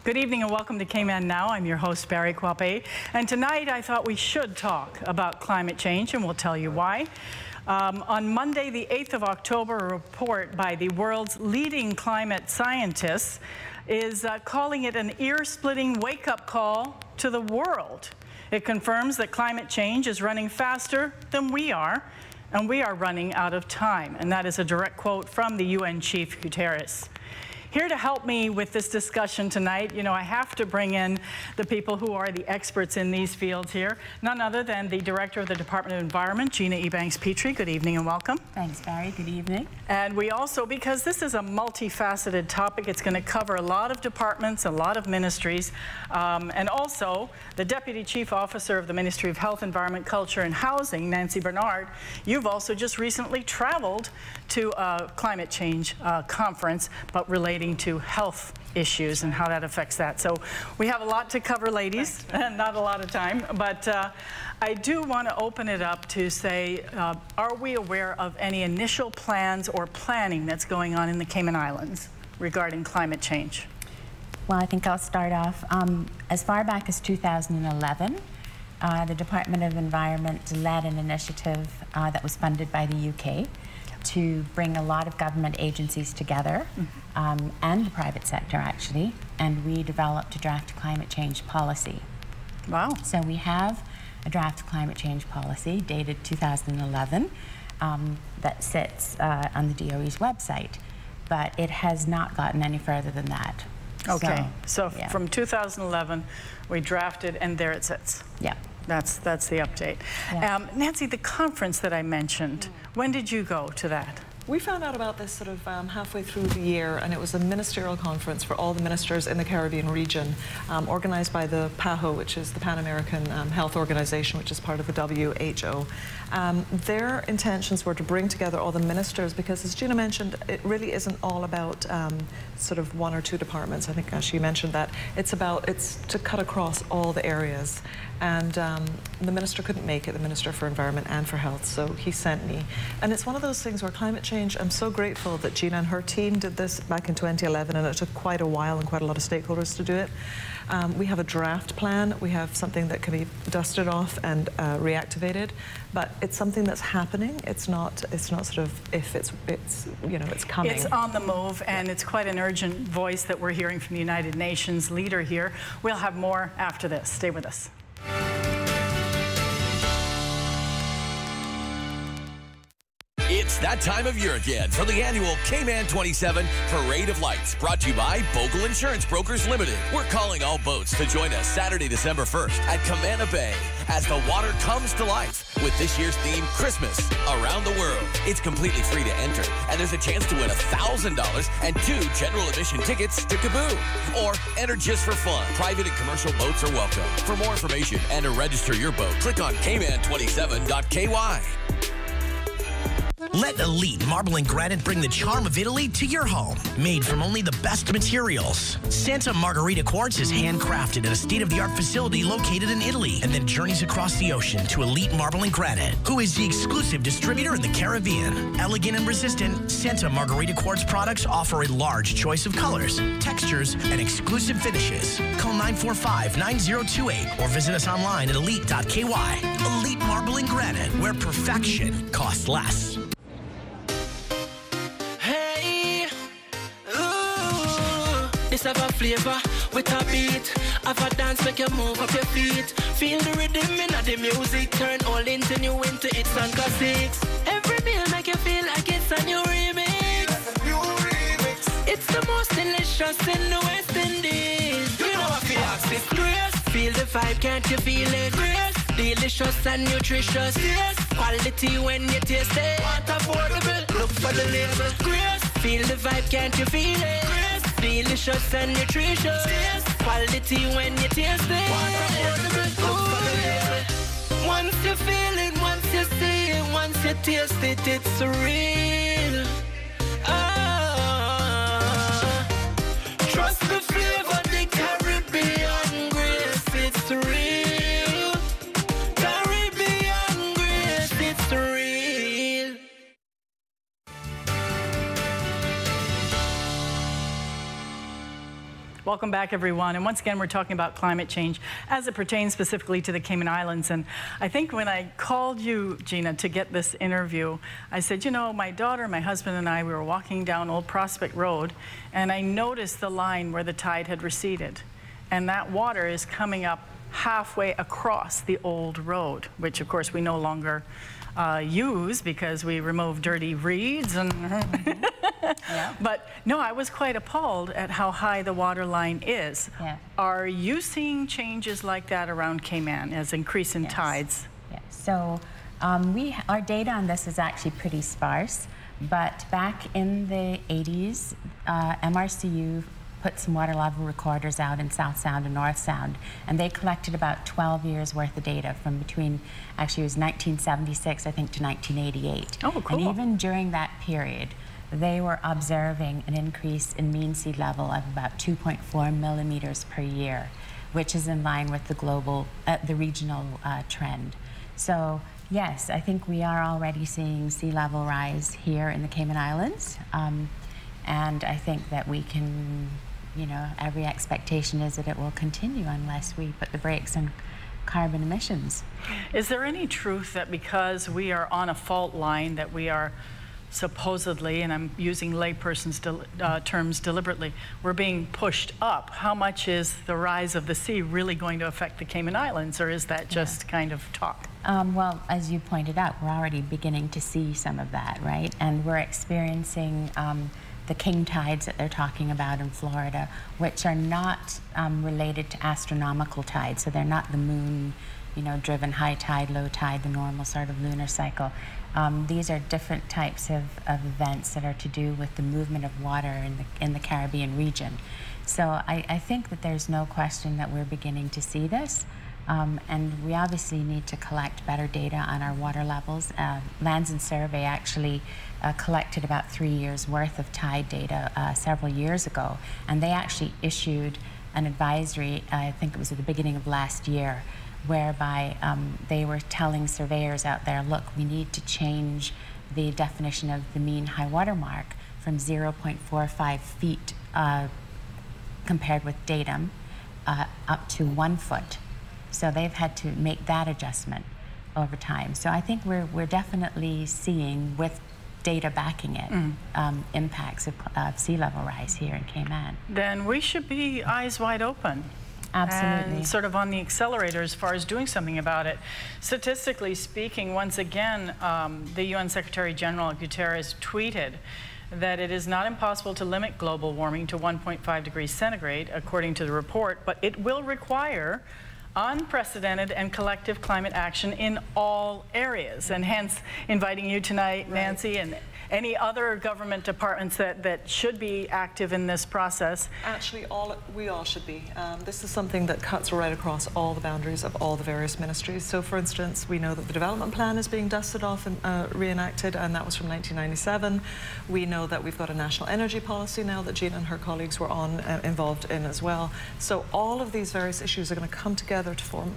Good evening and welcome to Cayman Now. I'm your host, Barry Quape. And tonight I thought we should talk about climate change, and we'll tell you why. On Monday, the 8th of October, a report by the world's leading climate scientists is calling it an ear-splitting wake-up call to the world. It confirms that climate change is running faster than we are, and we are running out of time. And that is a direct quote from the UN Chief Guterres. Here to help me with this discussion tonight, I have to bring in the people who are the experts in these fields here. None other than the Director of the Department of Environment, Gina Ebanks-Petrie. Good evening and welcome. Thanks, Barry. Good evening. And we also, because this is a multifaceted topic, it's going to cover a lot of departments, a lot of ministries, and also the Deputy Chief Officer of the Ministry of Health, Environment, Culture and Housing, Nancy Bernard. You've also just recently traveled to a climate change conference, but relating to health issues and how that affects that. So we have a lot to cover, ladies, and not a lot of time, but I do want to open it up to say, are we aware of any initial plans or planning that's going on in the Cayman Islands regarding climate change? Well, I think I'll start off. As far back as 2011, the Department of Environment led an initiative that was funded by the UK to bring a lot of government agencies together, and the private sector actually, and we developed a draft climate change policy. Wow. So we have a draft climate change policy dated 2011 that sits on the DOE's website, but it has not gotten any further than that. Okay, so yeah. From 2011 we drafted and there it sits. Yeah. That's the update. Yeah. Nancy, the conference that I mentioned, when did you go to that? We found out about this sort of halfway through the year, and it was a ministerial conference for all the ministers in the Caribbean region, organized by the PAHO, which is the Pan American Health Organization, which is part of the WHO. Their intentions were to bring together all the ministers because, as Gina mentioned, it really isn't all about sort of one or two departments. I think she mentioned that. It's to cut across all the areas. And the minister couldn't make it, the Minister for Environment and for Health, so he sent me. And it's one of those things where climate change, I'm so grateful that Gina and her team did this back in 2011, and it took quite a while and quite a lot of stakeholders to do it. We have a draft plan, we have something that can be dusted off and reactivated, but it's something that's happening. It's not sort of if it's coming. It's on the move, and it's quite an urgent voice that we're hearing from the United Nations leader here. We'll have more after this. Stay with us. It's that time of year again for the annual Cayman 27 Parade of Lights, brought to you by Bogle Insurance Brokers Limited. We're calling all boats to join us Saturday, December 1st at Cayman Bay as the water comes to life with this year's theme, Christmas Around the World. It's completely free to enter, and there's a chance to win $1,000 and 2 general admission tickets to Kaboom. Or enter just for fun. Private and commercial boats are welcome. For more information and to register your boat, click on cayman27.ky. Let Elite Marble and Granite bring the charm of Italy to your home. Made from only the best materials. Santa Margherita Quartz is handcrafted at a state-of-the-art facility located in Italy and then journeys across the ocean to Elite Marble and Granite, who is the exclusive distributor in the Caribbean. Elegant and resistant, Santa Margherita Quartz products offer a large choice of colors, textures, and exclusive finishes. Call 945-9028 or visit us online at elite.ky. Elite Marble and Granite, where perfection costs less. This have a flavor with a beat. Have a dance, make you move up your feet. Feel the rhythm in the music. Turn all into new into hits and classics. Every meal make you feel like it's a new remix. It's the most delicious in the West Indies. You know what feel access, Grace. Feel the vibe, can't you feel it? Grace. Delicious and nutritious. Yes. Quality when you taste it. Want affordable? Look for the label. Grace. Feel the vibe, can't you feel it? Grace. Delicious and nutritious. Yes. Quality when you taste it. Want affordable? Look for the label. Once you feel it, once you see it, once you taste it, it's real. Trust the flavor, the Caribbean Grace, it's real. Caribbean Grace, it's real. Welcome back, everyone. And once again, we're talking about climate change as it pertains specifically to the Cayman Islands. And I think when I called you, Gina, to get this interview, I said, you know, my daughter, my husband, and I, we were walking down Old Prospect Road, and I noticed the line where the tide had receded. And that water is coming up halfway across the old road, which, of course, we no longer use because we remove dirty reeds and yeah. But no, I was quite appalled at how high the water line is. Yeah. Are you seeing changes like that around Cayman as increase in yes. tides? Yes. So our data on this is actually pretty sparse, but back in the 80s, MRCU put some water level recorders out in South Sound and North Sound, and they collected about 12 years worth of data from between, actually it was 1976, I think, to 1988. Oh, cool. And even during that period, they were observing an increase in mean sea level of about 2.4 millimeters per year, which is in line with the global, the regional trend. So yes, I think we are already seeing sea level rise here in the Cayman Islands, and I think that we can, you know, every expectation is that it will continue unless we put the brakes on carbon emissions. Is there any truth that because we are on a fault line that we are supposedly, and I'm using layperson's terms deliberately, we're being pushed up? How much is the rise of the sea really going to affect the Cayman Islands, or is that just kind of talk? Well, as you pointed out, we're already beginning to see some of that, right? And we're experiencing the king tides that they're talking about in Florida, which are not related to astronomical tides, so they're not the moon, you know, driven high tide, low tide, the normal sort of lunar cycle. These are different types of events that are to do with the movement of water in the Caribbean region. So I think that there's no question that we're beginning to see this. And we obviously need to collect better data on our water levels. Lands and Survey actually collected about 3 years worth of tide data several years ago, and they actually issued an advisory, I think it was at the beginning of last year, whereby they were telling surveyors out there, look, we need to change the definition of the mean high water mark from 0.45 feet compared with datum up to 1 foot. So they've had to make that adjustment over time. So I think we're definitely seeing, with data backing it, impacts of sea level rise here in Cayman. Then we should be eyes wide open. Absolutely. And sort of on the accelerator as far as doing something about it. Statistically speaking, once again, the UN Secretary General Guterres tweeted that it is not impossible to limit global warming to 1.5 degrees centigrade, according to the report, but it will require unprecedented and collective climate action in all areas, and hence inviting you tonight, Nancy, and any other government departments that should be active in this process. Actually, we all should be. This is something that cuts right across all the boundaries of all the various ministries. So, for instance, we know that the development plan is being dusted off and reenacted, and that was from 1997. We know that we've got a national energy policy now that Gina and her colleagues were involved in as well. So all of these various issues are going to come together to form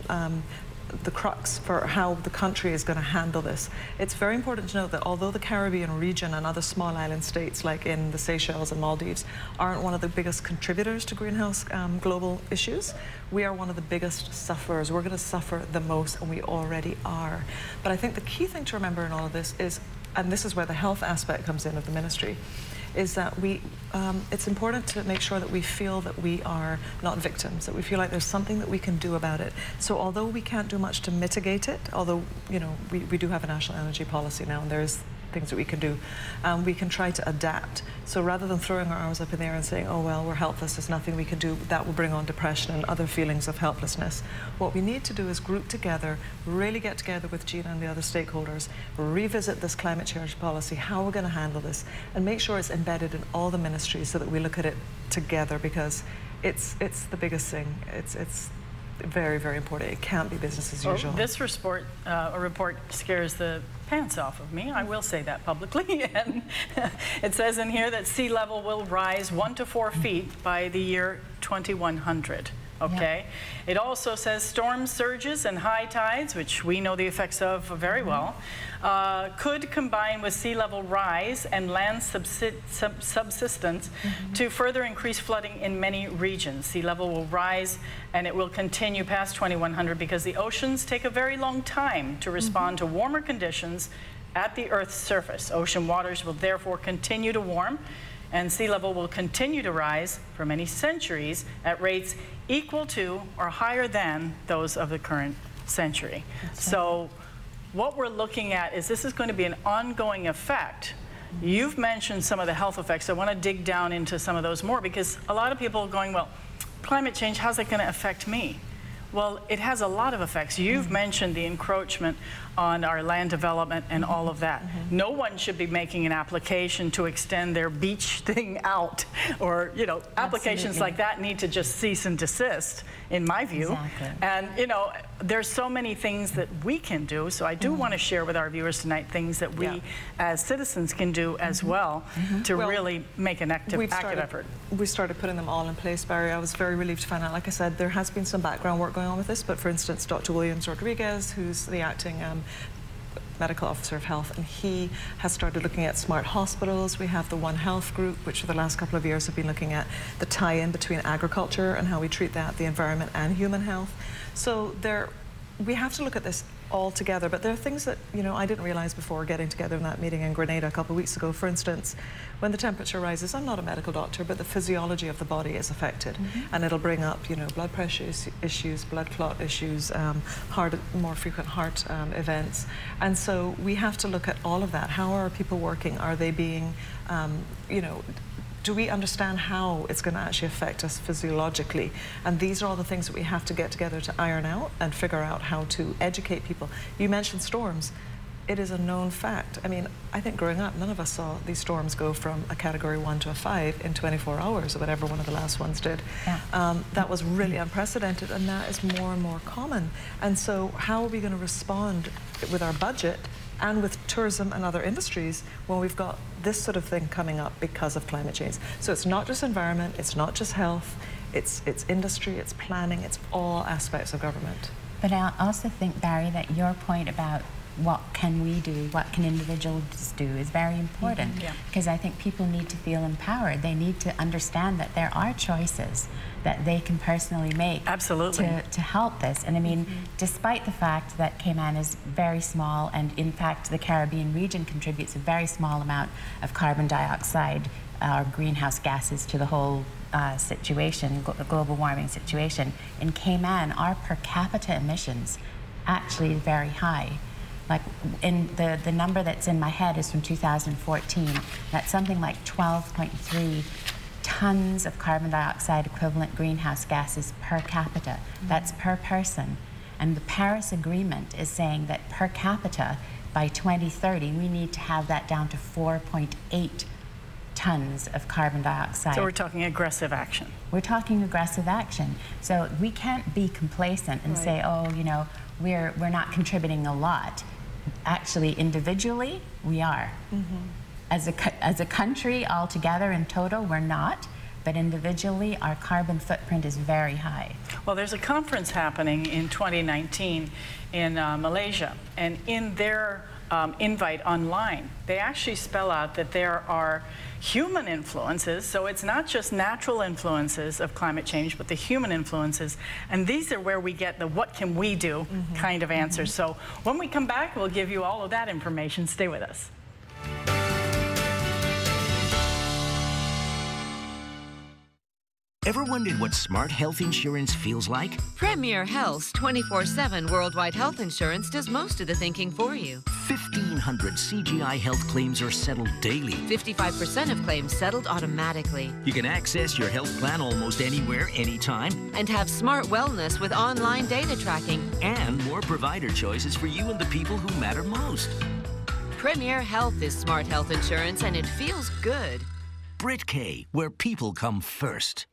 the crux for how the country is going to handle this. It's very important to note that although the Caribbean region and other small island states like in the Seychelles and Maldives aren't one of the biggest contributors to greenhouse global issues, we are one of the biggest sufferers. We're going to suffer the most, and we already are. But I think the key thing to remember in all of this is, and this is where the health aspect comes in of the ministry, is that it's important to make sure that we feel that we are not victims, that we feel like there's something that we can do about it. So although we can't do much to mitigate it, although, you know, we do have a national energy policy now, and there's things that we can do, we can try to adapt. So rather than throwing our arms up in the air and saying, oh, well, we're helpless, there's nothing we can do, that will bring on depression and other feelings of helplessness. What we need to do is group together, really get together with Gina and the other stakeholders, revisit this climate change policy, how we're going to handle this, and make sure it's embedded in all the ministries so that we look at it together, because it's the biggest thing. It's very, very important. It can't be business as usual. This report scares the pants off of me. I will say that publicly. And it says in here that sea level will rise 1 to 4 feet by the year 2100. Okay. It also says storm surges and high tides, which we know the effects of very well, could combine with sea level rise and land subsidence to further increase flooding in many regions. Sea level will rise and it will continue past 2100 because the oceans take a very long time to respond to warmer conditions at the Earth's surface. Ocean waters will therefore continue to warm, and sea level will continue to rise for many centuries at rates equal to or higher than those of the current century. So what we're looking at is this is going to be an ongoing effect. You've mentioned some of the health effects. I want to dig down into some of those more, because a lot of people are going, well, climate change, how's it going to affect me? Well, it has a lot of effects. You've mentioned the encroachment on our land development and all of that. No one should be making an application to extend their beach thing out, or, you know, applications like that need to just cease and desist, in my view. Exactly. And, you know, there's so many things that we can do, so I do want to share with our viewers tonight things that we as citizens can do as well to really make an active effort. We started putting them all in place, Barry. I was very relieved to find out, like I said, there has been some background work going on with this, but for instance, Dr. Williams Rodriguez, who's the acting medical officer of health, and he has started looking at smart hospitals. We have the One Health group, which for the last couple of years have been looking at the tie-in between agriculture and how we treat that, the environment and human health. So we have to look at this all together, but there are things that, you know, I didn't realize before getting together in that meeting in Grenada a couple of weeks ago. For instance, when the temperature rises, I'm not a medical doctor, but the physiology of the body is affected, and it'll bring up, you know, blood pressure issues, blood clot issues, more frequent heart events. And so we have to look at all of that. How are people working? Are they being, you know, do we understand how it's going to actually affect us physiologically? And these are all the things that we have to get together to iron out and figure out how to educate people. You mentioned storms. It is a known fact. I mean, I think growing up, none of us saw these storms go from a category 1 to a 5 in 24 hours, or whatever one of the last ones did. That was really unprecedented, and that is more and more common. And so how are we going to respond with our budget and with tourism and other industries when we've got this sort of thing coming up because of climate change? So it's not just environment, it's not just health, it's industry, it's planning, it's all aspects of government. But I also think, Barry, that your point about what can we do, what can individuals do, is very important, because I think people need to feel empowered. They need to understand that there are choices that they can personally make to help this. And I mean, despite the fact that Cayman is very small, and in fact the Caribbean region contributes a very small amount of carbon dioxide or greenhouse gases to the whole situation, global warming situation, in Cayman our per capita emissions actually is very high. Like, in the number that's in my head is from 2014. That's something like 12.3 tons of carbon dioxide equivalent greenhouse gases per capita. That's per person. And the Paris Agreement is saying that per capita, by 2030, we need to have that down to 4.8 tons of carbon dioxide. So we're talking aggressive action. We're talking aggressive action. So we can't be complacent and say, oh, you know, we're not contributing a lot. Actually, individually, we are. As a country altogether in total, we're not, but individually, our carbon footprint is very high. Well, there's a conference happening in 2019 in Malaysia, and in their invite online, they actually spell out that there are human influences, so it's not just natural influences of climate change, but the human influences, and these are where we get the what can we do kind of answers. So when we come back, we'll give you all of that information. Stay with us. Ever wondered what smart health insurance feels like? Premier Health's 24/7 worldwide health insurance does most of the thinking for you. 1,500 CGI health claims are settled daily. 55% of claims settled automatically. You can access your health plan almost anywhere, anytime. And have smart wellness with online data tracking. And more provider choices for you and the people who matter most. Premier Health is smart health insurance, and it feels good. BritK, where people come first.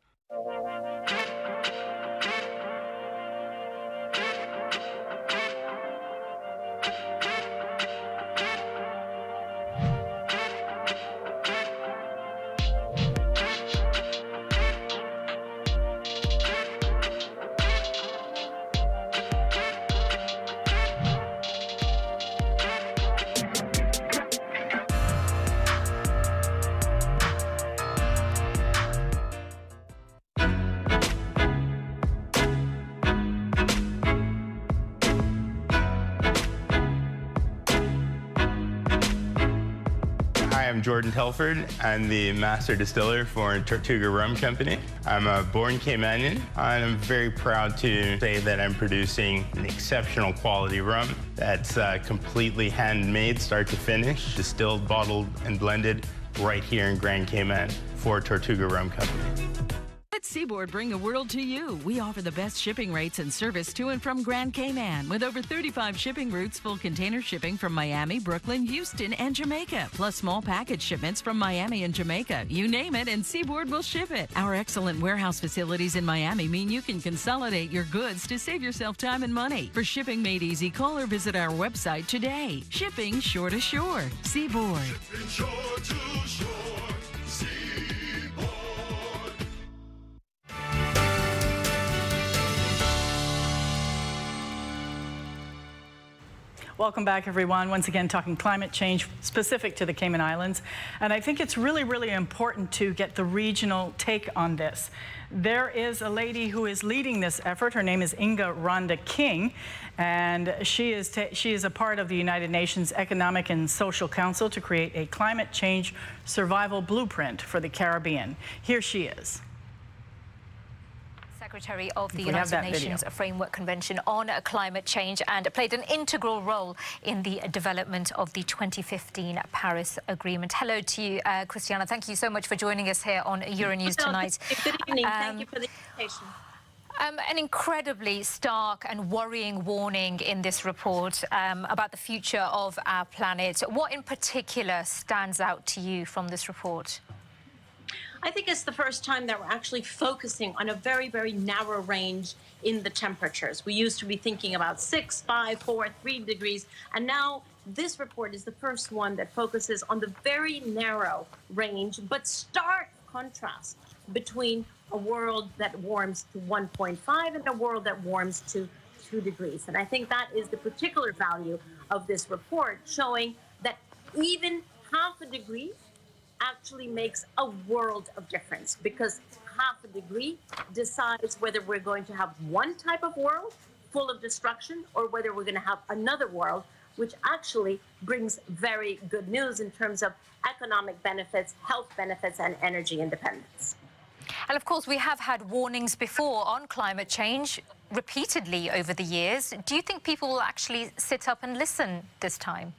Jordan Telford. I'm the master distiller for Tortuga Rum Company. I'm a born Caymanian, and I'm very proud to say that I'm producing an exceptional quality rum that's completely handmade, start to finish, distilled, bottled, and blended right here in Grand Cayman for Tortuga Rum Company. Let Seaboard bring the world to you. We offer the best shipping rates and service to and from Grand Cayman with over 35 shipping routes, full container shipping from Miami, Brooklyn, Houston, and Jamaica, plus small package shipments from Miami and Jamaica. You name it, and Seaboard will ship it. Our excellent warehouse facilities in Miami mean you can consolidate your goods to save yourself time and money. For shipping made easy, call or visit our website today. Shipping shore to shore. Seaboard. Shipping shore to shore. Welcome back, everyone. Once again, talking climate change specific to the Cayman Islands. And I think it's really, really important to get the regional take on this. There is a lady who is leading this effort. Her name is Inga Rhonda King, and she is a part of the United Nations Economic and Social Council to create a climate change survival blueprint for the Caribbean. Here she is. Secretary of the United Nations Framework Convention on Climate Change, and played an integral role in the development of the 2015 Paris Agreement. Hello to you, Christiana. Thank you so much for joining us here on Euronews tonight. Good evening. Thank you for the invitation. An incredibly stark and worrying warning in this report about the future of our planet. What in particular stands out to you from this report? I think it's the first time that we're actually focusing on a very, very narrow range in the temperatures. We used to be thinking about 6, 5, 4, 3 degrees, and now this report is the first one that focuses on the very narrow range, but stark contrast between a world that warms to 1.5 and a world that warms to 2 degrees. And I think that is the particular value of this report, showing that even half a degree actually makes a world of difference, because half a degree decides whether we're going to have one type of world full of destruction or whether we're going to have another world which actually brings very good news in terms of economic benefits, health benefits, and energy independence. And of course, we have had warnings before on climate change repeatedly over the years. Do you think people will actually sit up and listen this time?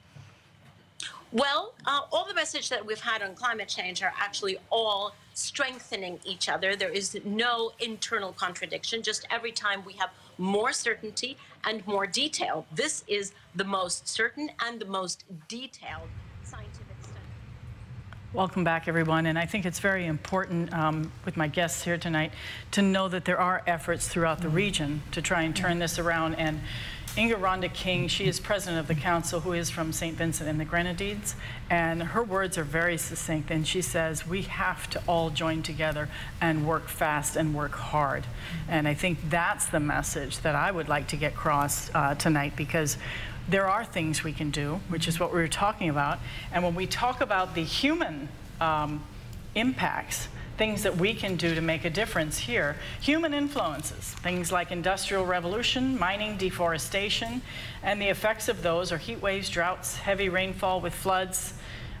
Well, all the message that we've had on climate change are actually all strengthening each other. There is no internal contradiction. Just every time we have more certainty and more detail. This is the most certain and the most detailed scientific study. Welcome back, everyone. And I think it's very important with my guests here tonight to know that there are efforts throughout the region to try and turn this around. And Inga Rhonda King, she is president of the council, who is from St. Vincent and the Grenadines, and her words are very succinct, and she says we have to all join together and work fast and work hard. And I think that's the message that I would like to get across tonight, because there are things we can do, which is what we were talking about. And when we talk about the human impacts, things that we can do to make a difference here, human influences, things like industrial revolution, mining, deforestation, and the effects of those are heat waves, droughts, heavy rainfall with floods,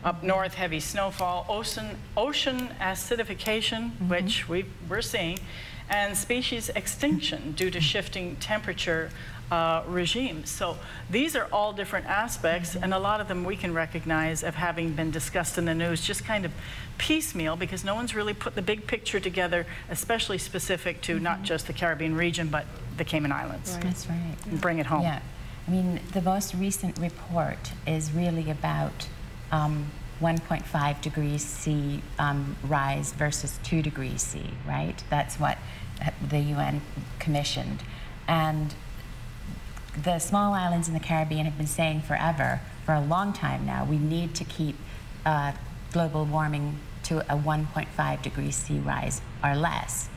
up north, heavy snowfall, ocean acidification, which we're seeing, and species extinction due to shifting temperature regimes. So these are all different aspects, and a lot of them we can recognize of having been discussed in the news, just kind of piecemeal, because no one's really put the big picture together, especially specific to not just the Caribbean region, but the Cayman Islands. Right. That's right. And bring it home. Yeah. I mean, the most recent report is really about 1.5 degrees C rise versus 2 degrees C, right? That's what the UN commissioned. And the small islands in the Caribbean have been saying forever, for a long time now, we need to keep global warming to a 1.5 degrees C rise or less.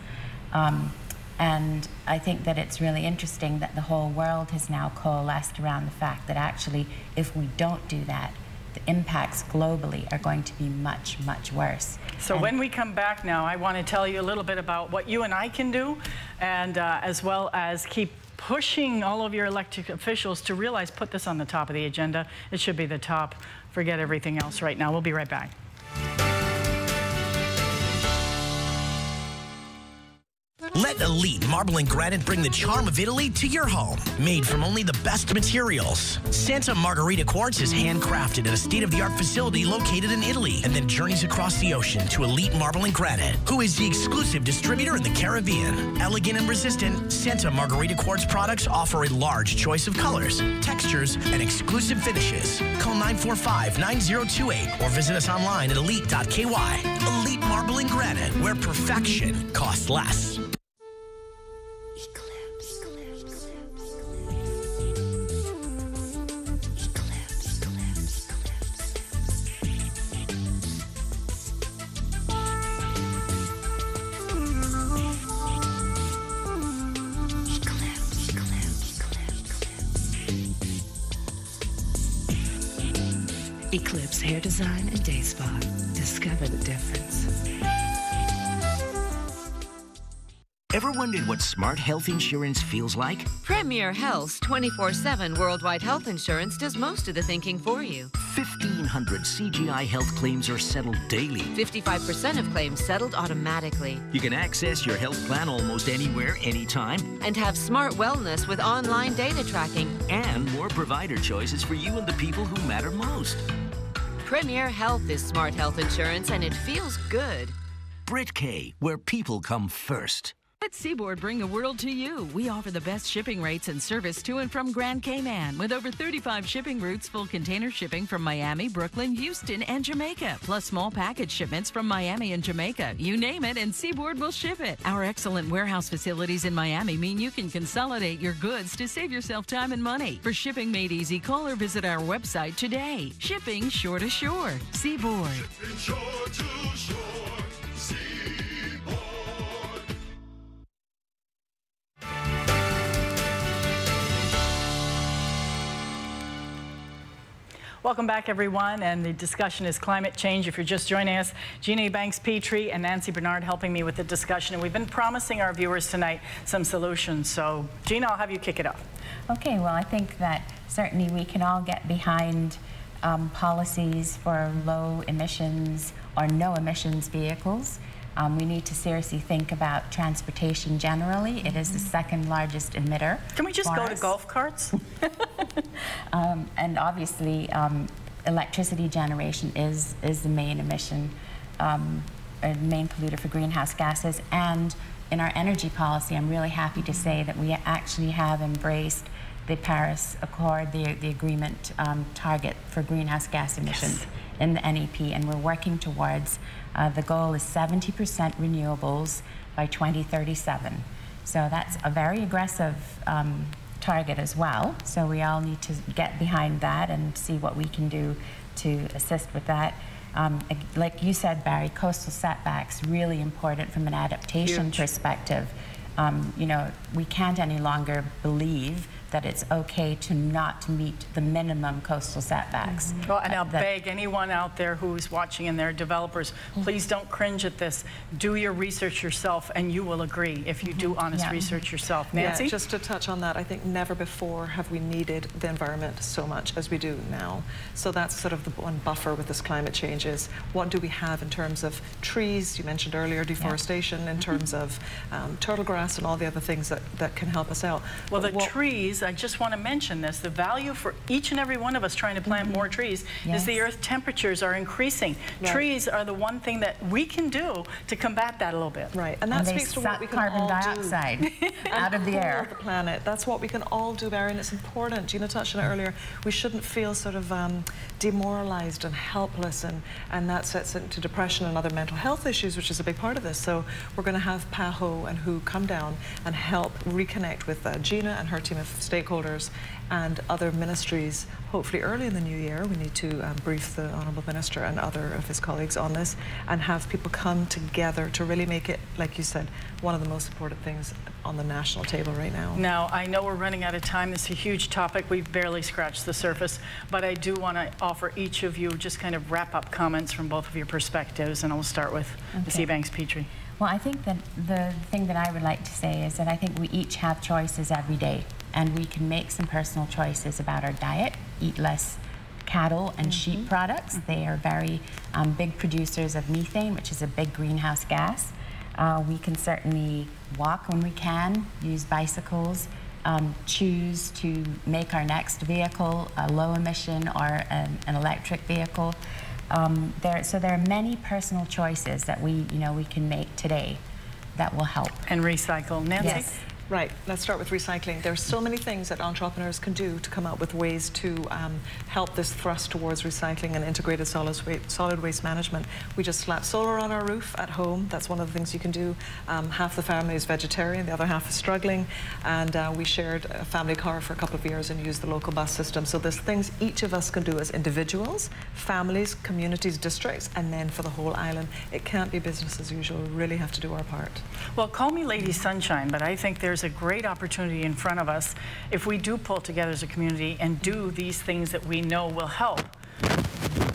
And I think that it's really interesting that the whole world has now coalesced around the fact that actually, if we don't do that, the impacts globally are going to be much, much worse. So when we come back now, I want to tell you a little bit about what you and I can do, and as well as keep pushing all of your elected officials to realize, put this on the top of the agenda. It should be the top. Forget everything else right now. We'll be right back. Elite Marble and Granite bring the charm of Italy to your home. Made from only the best materials. Santa Margherita Quartz is handcrafted at a state-of-the-art facility located in Italy and then journeys across the ocean to Elite Marble and Granite, who is the exclusive distributor in the Caribbean. Elegant and resistant, Santa Margherita Quartz products offer a large choice of colors, textures, and exclusive finishes. Call 945-9028 or visit us online at elite.ky. Elite Marble and Granite, where perfection costs less. Eclipse Hair Design and Day Spa. Discover the difference. Ever wondered what smart health insurance feels like? Premier Health's 24/7 worldwide health insurance does most of the thinking for you. 1,500 CGI health claims are settled daily. 55% of claims settled automatically. You can access your health plan almost anywhere, anytime. And have smart wellness with online data tracking. And more provider choices for you and the people who matter most. Premier Health is smart health insurance, and it feels good. Brit K, where people come first. Let Seaboard bring the world to you. We offer the best shipping rates and service to and from Grand Cayman with over 35 shipping routes, full container shipping from Miami, Brooklyn, Houston, and Jamaica, plus small package shipments from Miami and Jamaica. You name it, and Seaboard will ship it. Our excellent warehouse facilities in Miami mean you can consolidate your goods to save yourself time and money. For shipping made easy, call or visit our website today. Shipping shore to shore. Seaboard. Shipping shore to shore. Welcome back, everyone, and the discussion is climate change. If you're just joining us, Gina Banks-Petrie and Nancy Bernard helping me with the discussion, and we've been promising our viewers tonight some solutions. So, Gina, I'll have you kick it off. Okay, well, I think that certainly we can all get behind policies for low emissions or no emissions vehicles. We need to seriously think about transportation generally. It is the second largest emitter. Can we just go to golf carts? And obviously, electricity generation is the main emission, main polluter for greenhouse gases. And in our energy policy, I'm really happy to say that we actually have embraced the Paris Accord, the agreement target for greenhouse gas emissions in the NEP, and we're working towards the goal is 70% renewables by 2037. So that's a very aggressive target as well. So we all need to get behind that and see what we can do to assist with that. Like you said, Barry, coastal setbacks, really important from an adaptation perspective. You know, we can't any longer believe that it's okay to not meet the minimum coastal setbacks. Well, and I'll beg anyone out there who's watching and they're developers, please don't cringe at this. Do your research yourself, and you will agree if you do honest research yourself. Nancy? Yeah, just to touch on that, I think never before have we needed the environment so much as we do now. So that's sort of the one buffer with this climate change is what do we have in terms of trees, you mentioned earlier, deforestation, in terms of turtle grass and all the other things that can help us out. Well, the trees, I just want to mention this, the value for each and every one of us trying to plant more trees is the earth temperatures are increasing. Trees are the one thing that we can do to combat that a little bit. Right, and that speaks to what we can carbon all dioxide out of the air. The planet. That's what we can all do, Barry, and it's important. Gina touched on it earlier. We shouldn't feel sort of demoralized and helpless, and that sets into depression and other mental health issues, which is a big part of this. So we're going to have PAHO and WHO come down and help reconnect with Gina and her team of stakeholders and other ministries. Hopefully early in the new year, we need to brief the Honourable Minister and other of his colleagues on this and have people come together to really make it, like you said, one of the most important things on the national table right now. Now, I know we're running out of time. This is a huge topic. We've barely scratched the surface, but I do want to offer each of you just kind of wrap-up comments from both of your perspectives, and I'll start with Ms. Banks-Petrie. Well, I think that the thing that I would like to say is that I think we each have choices every day, and we can make some personal choices about our diet, eat less cattle and sheep products. They are very big producers of methane, which is a big greenhouse gas. We can certainly walk when we can, use bicycles, choose to make our next vehicle a low emission or an electric vehicle. So there are many personal choices that we can make today that will help. And recycle. Nancy? Yes. Right, let's start with recycling. There's so many things that entrepreneurs can do to come up with ways to help this thrust towards recycling and integrated solid waste management. We just slap solar on our roof at home. That's one of the things you can do. Half the family is vegetarian, the other half is struggling, and we shared a family car for a couple of years and used the local bus system. So there's things each of us can do as individuals, families, communities, districts, and then for the whole island. It can't be business as usual. We really have to do our part. Well, call me Lady Sunshine, but I think there's a great opportunity in front of us if we do pull together as a community and do these things that we know will help.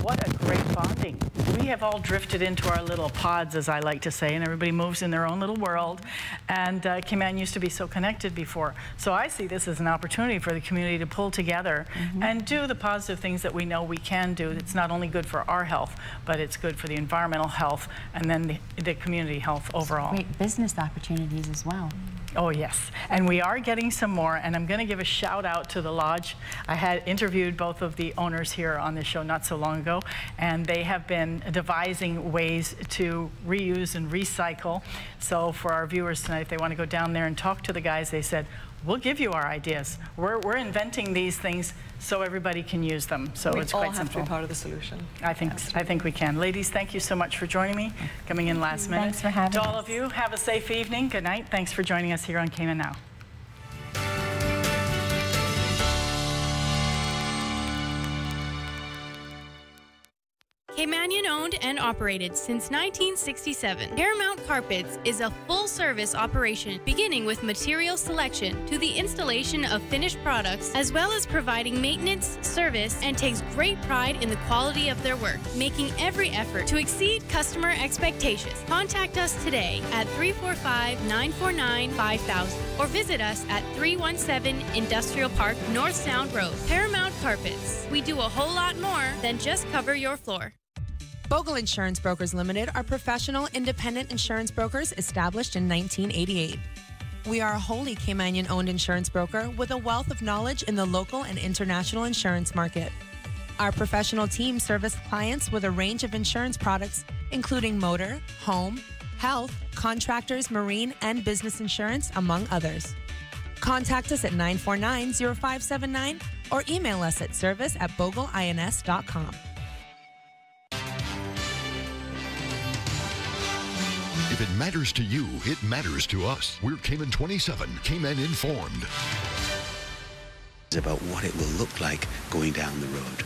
What a great bonding. We have all drifted into our little pods, as I like to say, and everybody moves in their own little world. And Cayman used to be so connected before. So I see this as an opportunity for the community to pull together and do the positive things that we know we can do. It's not only good for our health, but it's good for the environmental health and then the community health overall. Great business opportunities as well. Oh, yes. And we are getting some more, and I'm going to give a shout out to the Lodge. I had interviewed both of the owners here on this show not so long ago, and they have been devising ways to reuse and recycle. So for our viewers tonight, if they want to go down there and talk to the guys, they said, we'll give you our ideas. We're inventing these things so everybody can use them. So it's quite simple. We all have to be part of the solution. I think we can. Ladies, thank you so much for joining me, coming in last minute. Thanks for having us. To all of you, have a safe evening. Good night. Thanks for joining us here on Cayman Now. Caymanian owned and operated since 1967. Paramount Carpets is a full-service operation beginning with material selection to the installation of finished products, as well as providing maintenance, service, and takes great pride in the quality of their work, making every effort to exceed customer expectations. Contact us today at 345-949-5000 or visit us at 317 Industrial Park, North Sound Road. Paramount Carpets. We do a whole lot more than just cover your floor. Bogle Insurance Brokers Limited are professional, independent insurance brokers established in 1988. We are a wholly Caymanian-owned insurance broker with a wealth of knowledge in the local and international insurance market. Our professional team service clients with a range of insurance products, including motor, home, health, contractors, marine, and business insurance, among others. Contact us at 949-0579 or email us at service@bogleins.com. If it matters to you, it matters to us. We're Cayman 27, Cayman Informed. About what it will look like going down the road.